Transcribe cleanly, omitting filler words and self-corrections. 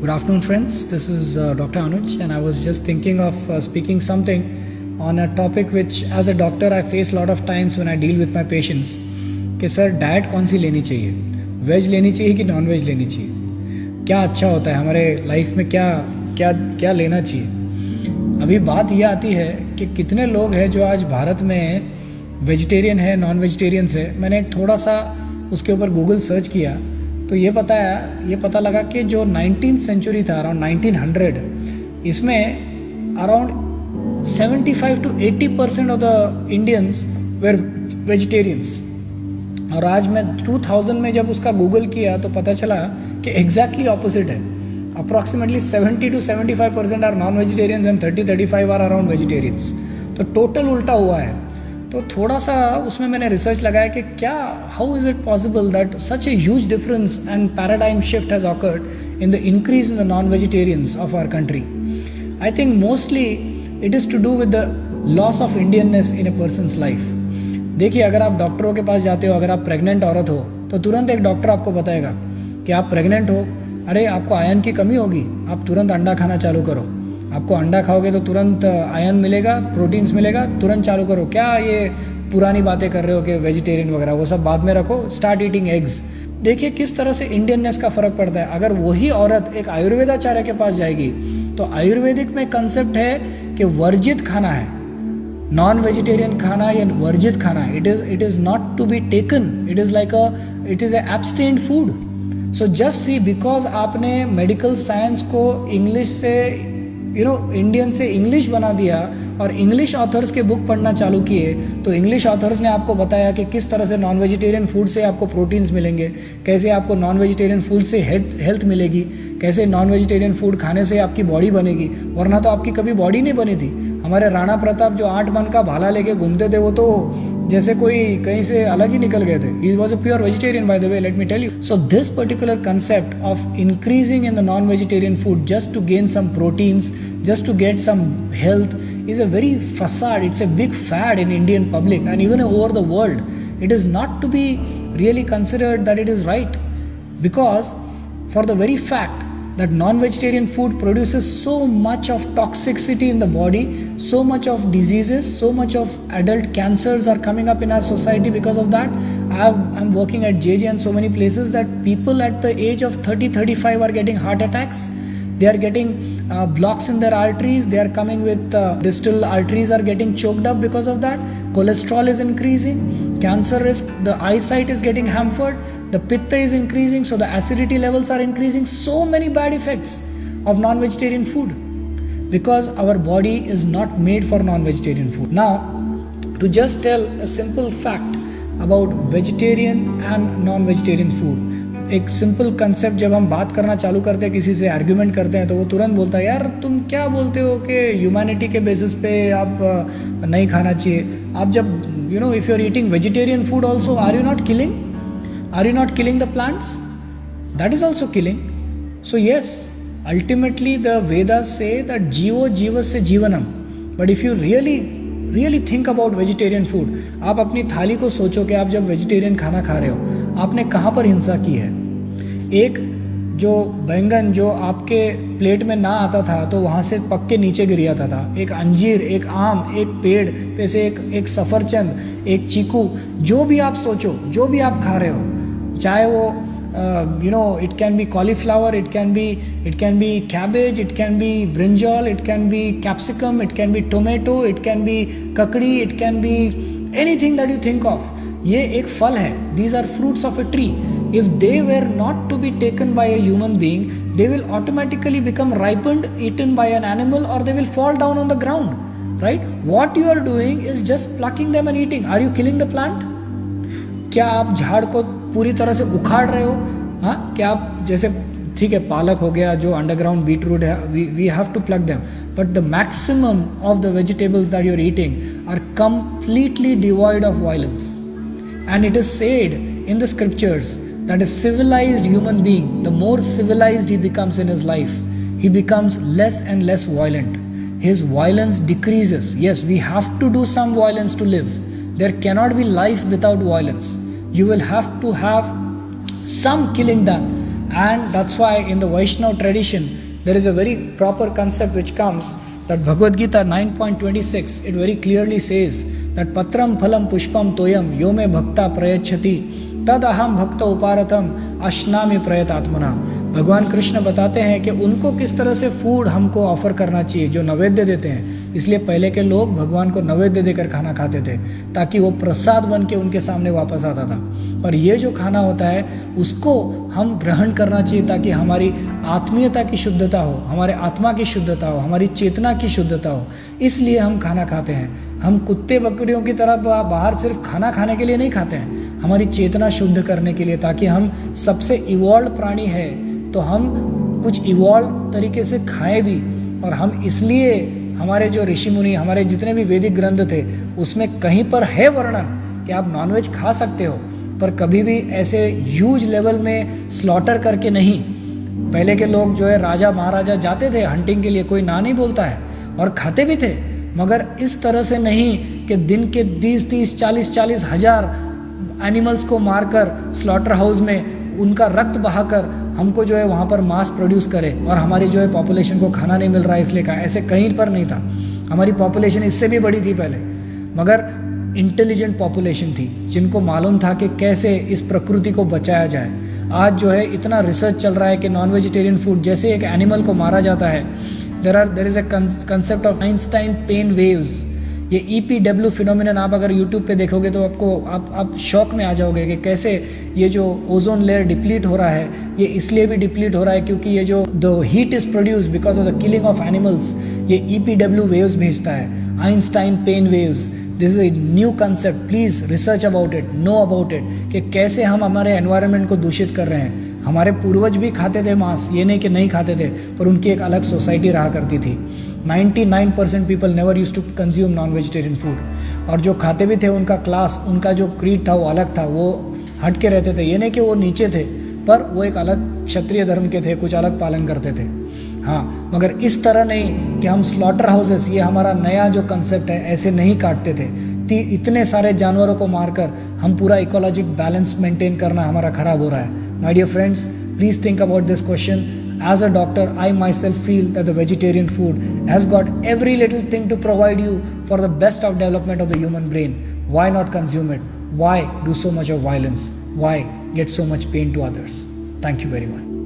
Good afternoon, friends. This is Dr. Anuj, and I was just thinking of speaking something on a topic which, as a doctor, I face a lot of times when I deal with my patients. कि sir diet कौन सी लेनी चाहिए, veg लेनी चाहिए कि non veg लेनी चाहिए, क्या अच्छा होता है हमारे लाइफ में, क्या क्या क्या लेना चाहिए. अभी बात ये आती है कि कितने लोग हैं जो आज भारत में वेजिटेरियन है, नॉन वेजिटेरियंस है. मैंने एक थोड़ा सा उसके ऊपर गूगल सर्च किया तो ये पता लगा कि जो 19th सेंचुरी था, अराउंड 1900, इसमें around 75 to 80% of the Indians were vegetarians. और आज मैं 2000 में जब उसका गूगल किया तो पता चला कि एग्जैक्टली ऑपोजिट है. Approximately 70 to 75% are non vegetarians and 30-35 are around vegetarians. तो टोटल उल्टा हुआ है. तो थोड़ा सा उसमें मैंने रिसर्च लगाया कि क्या, how is it possible that such a huge difference and paradigm shift has occurred in the increase in the non vegetarians of our country. I think mostly it is to do with the loss of Indianness in a person's life. देखिए, अगर आप डॉक्टरों के पास जाते हो, अगर आप pregnant औरत हो तो तुरंत एक डॉक्टर आपको बताएगा कि आप प्रेग्नेंट हो, अरे आपको आयरन की कमी होगी, आप तुरंत अंडा खाना चालू करो. आपको अंडा खाओगे तो तुरंत आयरन मिलेगा, प्रोटीन्स मिलेगा, तुरंत चालू करो. क्या ये पुरानी बातें कर रहे हो कि वेजिटेरियन वगैरह, वो सब बाद में रखो, स्टार्ट ईटिंग एग्स. देखिए किस तरह से इंडियननेस का फ़र्क पड़ता है. अगर वही औरत एक आयुर्वेदाचार्य के पास जाएगी तो आयुर्वेदिक में कंसेप्ट है कि वर्जित खाना है, नॉन वेजिटेरियन खाना या वर्जित खाना है. It is not to be taken, it is a abstained food. So just see, because आपने मेडिकल साइंस को इंग्लिश से इंडियन से इंग्लिश बना दिया और इंग्लिश ऑथर्स के बुक पढ़ना चालू किए, तो इंग्लिश ऑथर्स ने आपको बताया कि किस तरह से नॉन वेजिटेरियन फूड से आपको प्रोटीन्स मिलेंगे, कैसे आपको नॉन वेजिटेरियन फूड से हेल्थ मिलेगी, कैसे नॉन वेजिटेरियन फूड खाने से आपकी बॉडी बनेगी. वरना तो आपकी कभी बॉडी नहीं बनी थी. हमारे राणा प्रताप जो 8 मन का भाला लेके घूमते थे, वो तो जैसे कोई कहीं से अलग ही निकल गए थे. He was a pure vegetarian, by the way, let me tell you. So this particular concept of increasing in the non vegetarian food just to gain some proteins, just to get some health, is a very facade. It's a big fad in Indian public and even over the world. It is not to be really considered that it is right, because for the very fact that non-vegetarian food produces so much of toxicity in the body, so much of diseases, so much of adult cancers are coming up in our society because of that. I'm working at JJ and so many places that people at the age of 30-35 are getting heart attacks. They are getting blocks in their arteries. They are coming with distal arteries are getting choked up because of that. Cholesterol is increasing. Cancer risk, the eyesight is getting hampered. The pitta is increasing, so the acidity levels are increasing. So many bad effects of non-vegetarian food because our body is not made for non-vegetarian food. Now, to just tell a simple fact about vegetarian and non-vegetarian food. एक simple concept, जब हम बात करना चालू करते हैं, किसी से आर्ग्यूमेंट करते हैं, तो वो तुरंत बोलता है, यार तुम क्या बोलते हो कि ह्यूमैनिटी के बेसिस पे आप नहीं खाना चाहिए. आप जब if you are eating vegetarian food also, are you not killing the plants? That is also killing. So yes, ultimately the Vedas से दैट जीवो जीवस्य जीवनम. But if you really think about vegetarian food, आप अपनी थाली को सोचो कि आप जब वेजिटेरियन खाना खा रहे हो, आपने कहाँ पर हिंसा की है. एक जो बैंगन जो आपके प्लेट में ना आता था तो वहाँ से पक के नीचे गिर जाता था. एक अंजीर, एक आम, एक पेड़ पे से एक सफरचंद, एक चीकू, जो भी आप सोचो, जो भी आप खा रहे हो, चाहे वो it can be cauliflower, it can be cabbage, it can be brinjal, it can be capsicum, it can be tomato, it can be kakdi, it can be anything that you think of. ये एक फल है. These are fruits of a tree. If they were not to be taken by a human being, they will automatically become ripened, eaten by an animal, or they will fall down on the ground. Right? What you are doing is just plucking them and eating. Are you killing the plant? क्या आप झाड़ को पूरी तरह से उखाड़ रहे हो? हाँ, क्या आप जैसे, ठीक है, पालक हो गया, जो अंडरग्राउंड बीटरूट है, we have to plug them, but the maximum of the vegetables that you are eating are completely devoid of violence. And it is said in the scriptures that a civilized human being, the more civilized he becomes in his life, he becomes less and less violent. His violence decreases. Yes, we have to do some violence to live. There cannot be life without violence. You will have to have some killing done. And that's why in the Vaishnav tradition, there is a very proper concept which comes that Bhagavad Gita 9.26, it very clearly says that Patram Phalam Pushpam Toyam Yome Bhakta Prayachati Tad Aham Bhakta Uparatam Ashnami Prayatatmana. भगवान कृष्ण बताते हैं कि उनको किस तरह से food हमको offer करना चाहिए, जो नैवेद्य देते हैं। इसलिए पहले के लोग भगवान को नैवेद्य देकर खाना खाते थे ताकि वो प्रसाद बन के उनके सामने वापस आता था। और ये जो खाना होता है उसको हम ग्रहण करना चाहिए ताकि हमारी आत्मीयता की शुद्धता हो, हमारे आत्मा की शुद्धता हो, हमारी चेतना की शुद्धता हो। इसलिए हम खाना खाते हैं। हम कुत्ते बकरियों की तरह बाहर सिर्फ खाना खाने के लिए नहीं खाते हैं, हमारी चेतना शुद्ध करने के लिए, ताकि हम सबसे इवॉल्व प्राणी है तो हम कुछ इवॉल्व तरीके से खाएं भी। और हम इसलिए हमारे जो ऋषि मुनि, हमारे जितने भी वैदिक ग्रंथ थे उसमें कहीं पर है वर्णन कि आप नॉनवेज खा सकते हो, पर कभी भी ऐसे ह्यूज लेवल में स्लॉटर करके नहीं। पहले के लोग जो है राजा महाराजा जाते थे हंटिंग के लिए, कोई ना नहीं बोलता है, और खाते भी थे, मगर इस तरह से नहीं कि दिन के 30-30, 40-40 हजार एनिमल्स को मारकर स्लॉटर हाउस में उनका रक्त बहाकर हमको जो है वहाँ पर मास प्रोड्यूस करे और हमारी जो है पॉपुलेशन को खाना नहीं मिल रहा है इसलिए का, ऐसे कहीं पर नहीं था। हमारी पॉपुलेशन इससे भी बड़ी थी पहले, मगर इंटेलिजेंट पॉपुलेशन थी जिनको मालूम था कि कैसे इस प्रकृति को बचाया जाए। आज जो है इतना रिसर्च चल रहा है कि नॉन वेजिटेरियन फूड, जैसे एक एनिमल को मारा जाता है, there is a concept of Einstein pain waves. ये EPW फिनोमिनन आप अगर यूट्यूब पे देखोगे तो आप शॉक में आ जाओगे कि कैसे ये जो ओजोन लेयर डिप्लीट हो रहा है, ये इसलिए भी डिप्लीट हो रहा है क्योंकि ये जो the heat is produce because of the killing of animals, ये EPW वेव्स भेजता है, Einstein pain waves. This is a new concept, please research about it, know about it, कि कैसे हम हमारे एनवायरनमेंट को दूषित कर रहे हैं। हमारे पूर्वज भी खाते थे मांस, ये नहीं कि नहीं खाते थे, पर उनकी एक अलग सोसाइटी रहा करती थी। 99% people never use to consume non vegetarian food, और जो खाते भी थे उनका क्लास, उनका जो क्रीड था वो अलग था, वो हट के रहते थे। ये नहीं कि वो नीचे थे, पर वो एक अलग क्षत्रिय धर्म के थे, कुछ अलग पालन करते थे। हाँ, मगर इस तरह नहीं कि हम स्लॉटर हाउसेस, ये हमारा नया जो कंसेप्ट है, ऐसे नहीं काटते थे। इतने सारे जानवरों को मारकर हम पूरा इकोलॉजिक बैलेंस मेंटेन करना हमारा खराब हो रहा है। My dear friends, please think about this question. As a doctor, I myself feel that the vegetarian food has got every little thing to provide you for the best of development of the human brain. Why not consume it? Why do so much of violence? Why get so much pain to others? Thank you very much.